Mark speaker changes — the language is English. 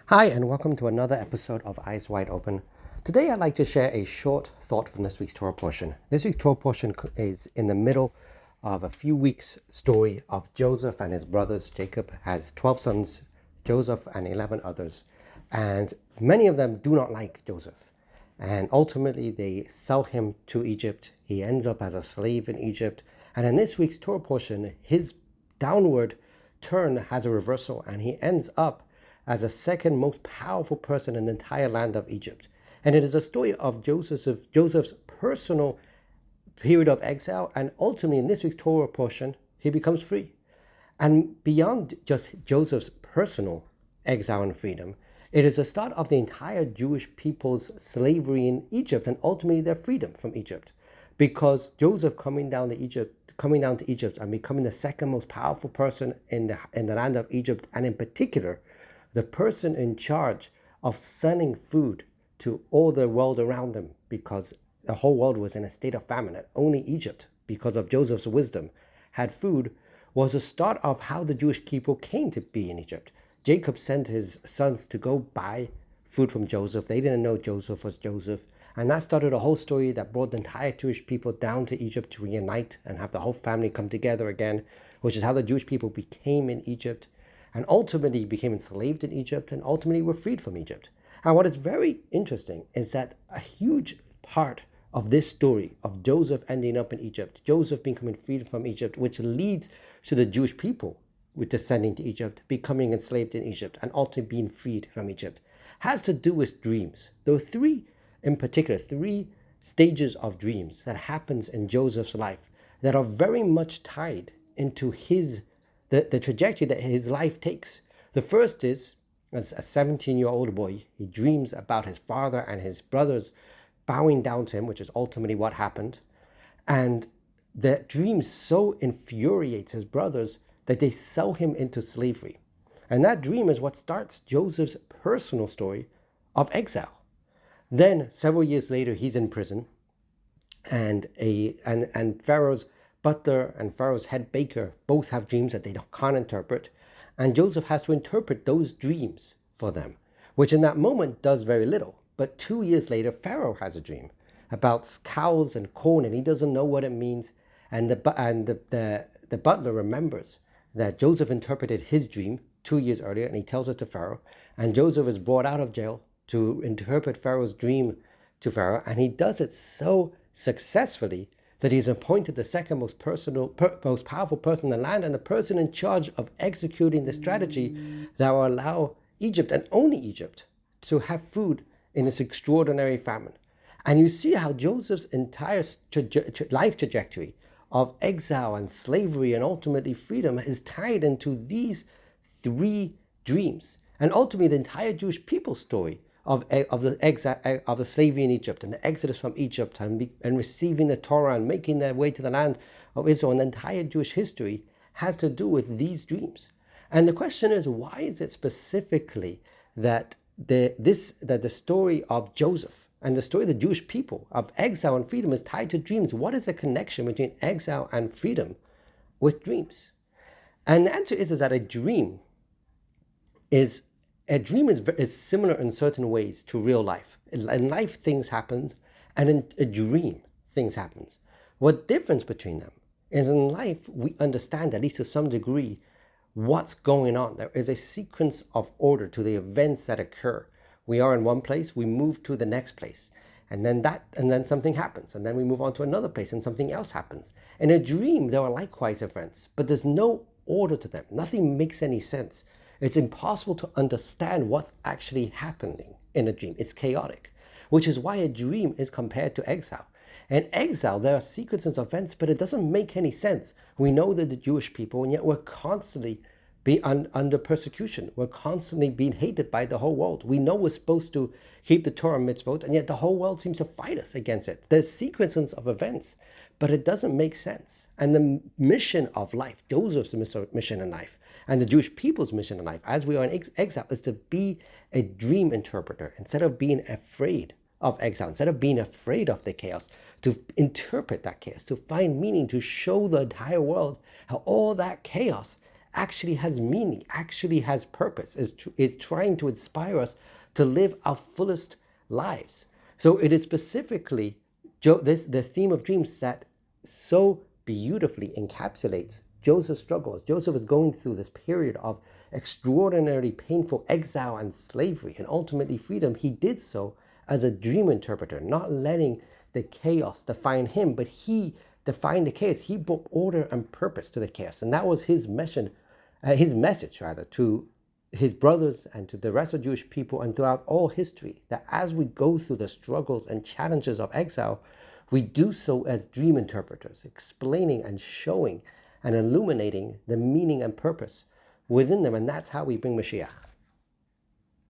Speaker 1: Hi, and welcome to another episode of Eyes Wide Open. Today, I'd like to share a short thought from this week's Torah portion. This week's Torah portion is in the middle of a few weeks' story of Joseph and his brothers. Jacob has 12 sons, Joseph and 11 others, and many of them do not like Joseph. And ultimately, they sell him to Egypt. He ends up as a slave in Egypt. And in this week's Torah portion, his downward turn has a reversal, and he ends up as the second most powerful person in the entire land of Egypt. And it is a story of Joseph's personal period of exile, and ultimately in this week's Torah portion, he becomes free. And beyond just Joseph's personal exile and freedom, it is the start of the entire Jewish people's slavery in Egypt and ultimately their freedom from Egypt. Because Joseph coming down to Egypt and becoming the second most powerful person in the land of Egypt, and in particular, the person in charge of sending food to all the world around them, because the whole world was in a state of famine, and only Egypt, because of Joseph's wisdom, had food, was the start of how the Jewish people came to be in Egypt. Jacob sent his sons to go buy food from Joseph. They didn't know Joseph was Joseph. And that started a whole story that brought the entire Jewish people down to Egypt to reunite and have the whole family come together again, which is how the Jewish people became in Egypt, and ultimately became enslaved in Egypt, and ultimately were freed from Egypt. And what is very interesting is that a huge part of this story of Joseph ending up in Egypt, Joseph becoming freed from Egypt, which leads to the Jewish people with descending to Egypt, becoming enslaved in Egypt, and ultimately being freed from Egypt, has to do with dreams. There were three stages of dreams that happens in Joseph's life that are very much tied into the trajectory that his life takes. The first is, as a 17-year-old boy, he dreams about his father and his brothers bowing down to him, which is ultimately what happened. And the dream so infuriates his brothers that they sell him into slavery. And that dream is what starts Joseph's personal story of exile. Then, several years later, he's in prison, and Pharaoh's butler and Pharaoh's head baker both have dreams that they can't interpret, and Joseph has to interpret those dreams for them, which in that moment does very little. But 2 years later, Pharaoh has a dream about cows and corn, and he doesn't know what it means. And the butler remembers that Joseph interpreted his dream 2 years earlier, and he tells it to Pharaoh. And Joseph is brought out of jail to interpret Pharaoh's dream to Pharaoh, and he does it so successfully that he's appointed the second most powerful person in the land, and the person in charge of executing the strategy that will allow Egypt, and only Egypt, to have food in this extraordinary famine. And you see how Joseph's entire life trajectory of exile and slavery and ultimately freedom is tied into these three dreams. And ultimately the entire Jewish people's story of the slavery in Egypt and the exodus from Egypt and receiving the Torah and making their way to the land of Israel, and the entire Jewish history has to do with these dreams. And the question is, why is it specifically that the story of Joseph and the story of the Jewish people of exile and freedom is tied to dreams? What is the connection between exile and freedom with dreams? And the answer is that a dream is similar in certain ways to real life. In life, things happen, and in a dream, things happen. What difference between them is, in life, we understand, at least to some degree, what's going on. There is a sequence of order to the events that occur. We are in one place, we move to the next place, and then something happens, and then we move on to another place, and something else happens. In a dream, there are likewise events, but there's no order to them. Nothing makes any sense. It's impossible to understand what's actually happening in a dream. It's chaotic, which is why a dream is compared to exile. In exile, there are sequences of events, but it doesn't make any sense. We know that the Jewish people, and yet we're constantly under persecution. We're constantly being hated by the whole world. We know we're supposed to keep the Torah mitzvot, and yet the whole world seems to fight us against it. There's sequences of events, but it doesn't make sense. And the mission of life, Joseph's mission in life, and the Jewish people's mission in life, as we are in exile, is to be a dream interpreter. Instead of being afraid of exile, instead of being afraid of the chaos, to interpret that chaos, to find meaning, to show the entire world how all that chaos actually has meaning, actually has purpose, is trying to inspire us to live our fullest lives. So it is specifically the theme of dreams that so beautifully encapsulates Joseph's struggles. Joseph is going through this period of extraordinarily painful exile and slavery and ultimately freedom. He did so as a dream interpreter, not letting the chaos define him, but he defined the chaos. He brought order and purpose to the chaos. And that was his mission, his message rather, to his brothers and to the rest of Jewish people and throughout all history, that as we go through the struggles and challenges of exile, we do so as dream interpreters, explaining and showing and illuminating the meaning and purpose within them. And that's how we bring Mashiach.